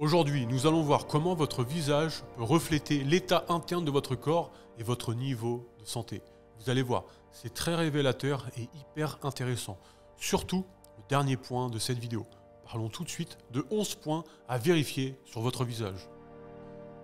Aujourd'hui, nous allons voir comment votre visage peut refléter l'état interne de votre corps et votre niveau de santé. Vous allez voir, c'est très révélateur et hyper intéressant. Surtout, le dernier point de cette vidéo. Parlons tout de suite de 11 points à vérifier sur votre visage.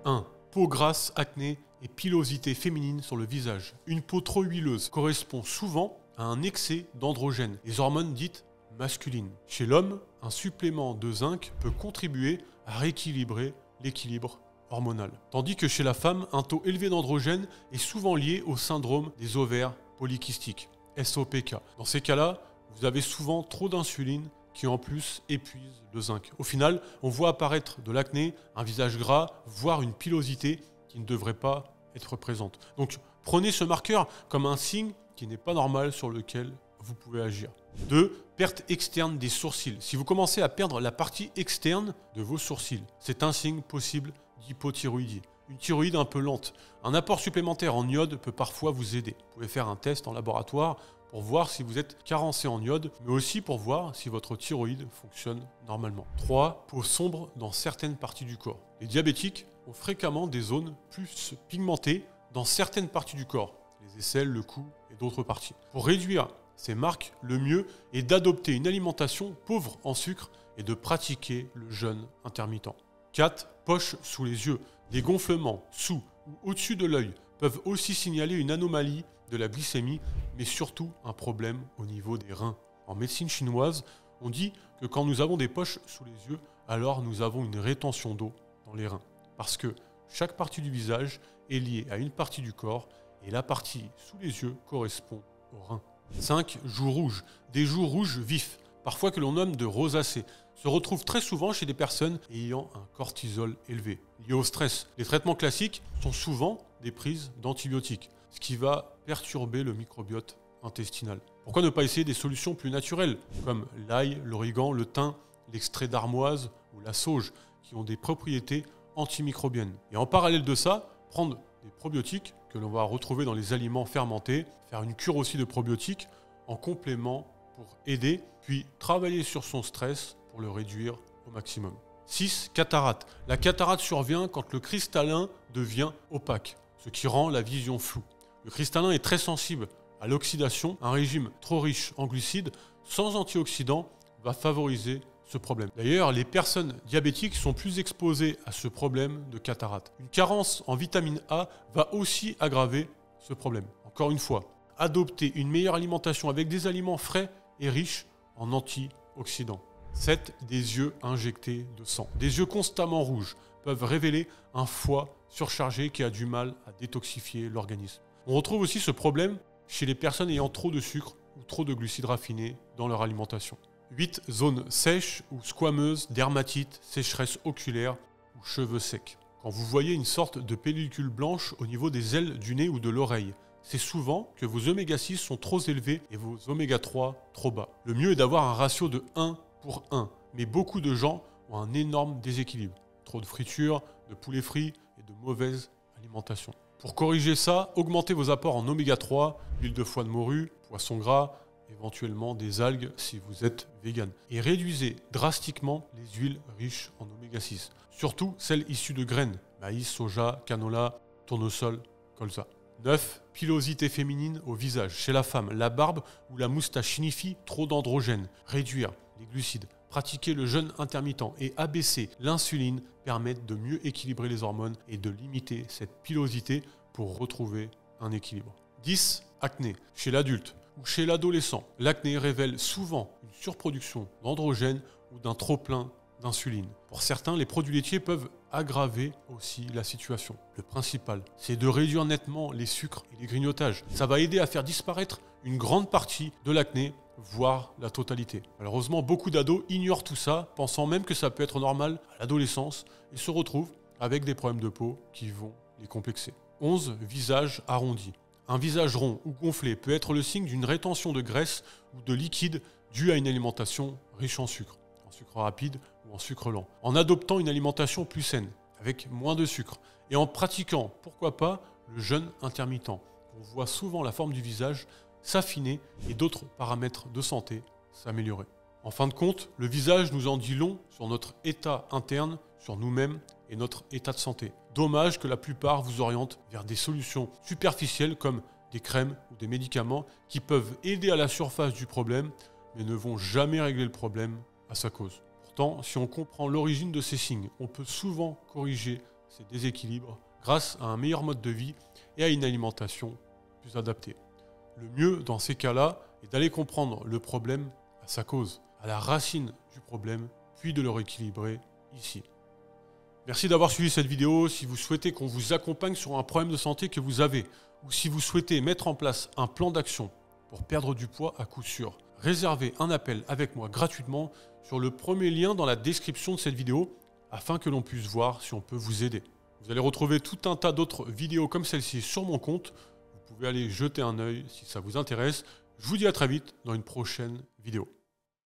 1. Peau grasse, acné et pilosité féminine sur le visage. Une peau trop huileuse correspond souvent à un excès d'androgènes, les hormones dites masculines. Chez l'homme, un supplément de zinc peut contribuer à rééquilibrer l'équilibre hormonal. Tandis que chez la femme, un taux élevé d'androgènes est souvent lié au syndrome des ovaires polykystiques, SOPK. Dans ces cas-là, vous avez souvent trop d'insuline qui en plus épuise le zinc. Au final, on voit apparaître de l'acné, un visage gras, voire une pilosité qui ne devrait pas être présente. Donc prenez ce marqueur comme un signe qui n'est pas normal sur lequel vous pouvez agir. 2. Perte externe des sourcils. Si vous commencez à perdre la partie externe de vos sourcils, c'est un signe possible d'hypothyroïdie. Une thyroïde un peu lente. Un apport supplémentaire en iode peut parfois vous aider. Vous pouvez faire un test en laboratoire pour voir si vous êtes carencé en iode, mais aussi pour voir si votre thyroïde fonctionne normalement. 3. Peau sombre dans certaines parties du corps. Les diabétiques ont fréquemment des zones plus pigmentées dans certaines parties du corps, les aisselles, le cou et d'autres parties. Pour réduire ces marques, le mieux est d'adopter une alimentation pauvre en sucre et de pratiquer le jeûne intermittent. 4. Poches sous les yeux. Des gonflements sous ou au-dessus de l'œil peuvent aussi signaler une anomalie de la glycémie, mais surtout un problème au niveau des reins. En médecine chinoise, on dit que quand nous avons des poches sous les yeux, alors nous avons une rétention d'eau dans les reins. Parce que chaque partie du visage est liée à une partie du corps et la partie sous les yeux correspond aux reins. 5. Joues rouges. Des joues rouges vifs, parfois que l'on nomme de rosacées, se retrouvent très souvent chez des personnes ayant un cortisol élevé, lié au stress. Les traitements classiques sont souvent des prises d'antibiotiques, ce qui va perturber le microbiote intestinal. Pourquoi ne pas essayer des solutions plus naturelles, comme l'ail, l'origan, le thym, l'extrait d'armoise ou la sauge, qui ont des propriétés antimicrobiennes. Et en parallèle de ça, prendre des probiotiques que l'on va retrouver dans les aliments fermentés, faire une cure aussi de probiotiques en complément pour aider, puis travailler sur son stress pour le réduire au maximum. 6. Cataracte. La cataracte survient quand le cristallin devient opaque, ce qui rend la vision floue. Le cristallin est très sensible à l'oxydation. Un régime trop riche en glucides, sans antioxydants, va favoriser ce problème. D'ailleurs, les personnes diabétiques sont plus exposées à ce problème de cataracte. Une carence en vitamine A va aussi aggraver ce problème. Encore une fois, adopter une meilleure alimentation avec des aliments frais et riches en antioxydants. 7. Des yeux injectés de sang. Des yeux constamment rouges peuvent révéler un foie surchargé qui a du mal à détoxifier l'organisme. On retrouve aussi ce problème chez les personnes ayant trop de sucre ou trop de glucides raffinés dans leur alimentation. 8. Zones sèches ou squameuses, dermatite, sécheresse oculaire ou cheveux secs. Quand vous voyez une sorte de pellicule blanche au niveau des ailes du nez ou de l'oreille, c'est souvent que vos oméga 6 sont trop élevés et vos oméga 3 trop bas. Le mieux est d'avoir un ratio de 1 pour 1, mais beaucoup de gens ont un énorme déséquilibre. Trop de friture, de poulet frit et de mauvaise alimentation. Pour corriger ça, augmentez vos apports en oméga 3, huile de foie de morue, poisson gras, éventuellement des algues si vous êtes vegan. Et réduisez drastiquement les huiles riches en oméga 6, surtout celles issues de graines, maïs, soja, canola, tournesol, colza. 9. Pilosité féminine au visage. Chez la femme, la barbe ou la moustache signifie trop d'androgènes. Réduire les glucides, pratiquer le jeûne intermittent et abaisser l'insuline permettent de mieux équilibrer les hormones et de limiter cette pilosité pour retrouver un équilibre. 10. Acné. Chez l'adulte ou chez l'adolescent, l'acné révèle souvent une surproduction d'androgènes ou d'un trop-plein d'insuline. Pour certains, les produits laitiers peuvent aggraver aussi la situation. Le principal, c'est de réduire nettement les sucres et les grignotages. Ça va aider à faire disparaître une grande partie de l'acné, voire la totalité. Malheureusement, beaucoup d'ados ignorent tout ça, pensant même que ça peut être normal à l'adolescence et se retrouvent avec des problèmes de peau qui vont les complexer. 11. Visage arrondi. Un visage rond ou gonflé peut être le signe d'une rétention de graisse ou de liquide due à une alimentation riche en sucre rapide ou en sucre lent. En adoptant une alimentation plus saine, avec moins de sucre, et en pratiquant, pourquoi pas, le jeûne intermittent, on voit souvent la forme du visage s'affiner et d'autres paramètres de santé s'améliorer. En fin de compte, le visage nous en dit long sur notre état interne, sur nous-mêmes et notre état de santé. Dommage que la plupart vous orientent vers des solutions superficielles comme des crèmes ou des médicaments qui peuvent aider à la surface du problème, mais ne vont jamais régler le problème à sa cause. Pourtant, si on comprend l'origine de ces signes, on peut souvent corriger ces déséquilibres grâce à un meilleur mode de vie et à une alimentation plus adaptée. Le mieux dans ces cas-là est d'aller comprendre le problème à sa cause, à la racine du problème, puis de le rééquilibrer ici. Merci d'avoir suivi cette vidéo. Si vous souhaitez qu'on vous accompagne sur un problème de santé que vous avez, ou si vous souhaitez mettre en place un plan d'action pour perdre du poids à coup sûr, réservez un appel avec moi gratuitement sur le premier lien dans la description de cette vidéo afin que l'on puisse voir si on peut vous aider. Vous allez retrouver tout un tas d'autres vidéos comme celle-ci sur mon compte. Vous pouvez aller jeter un œil si ça vous intéresse. Je vous dis à très vite dans une prochaine vidéo.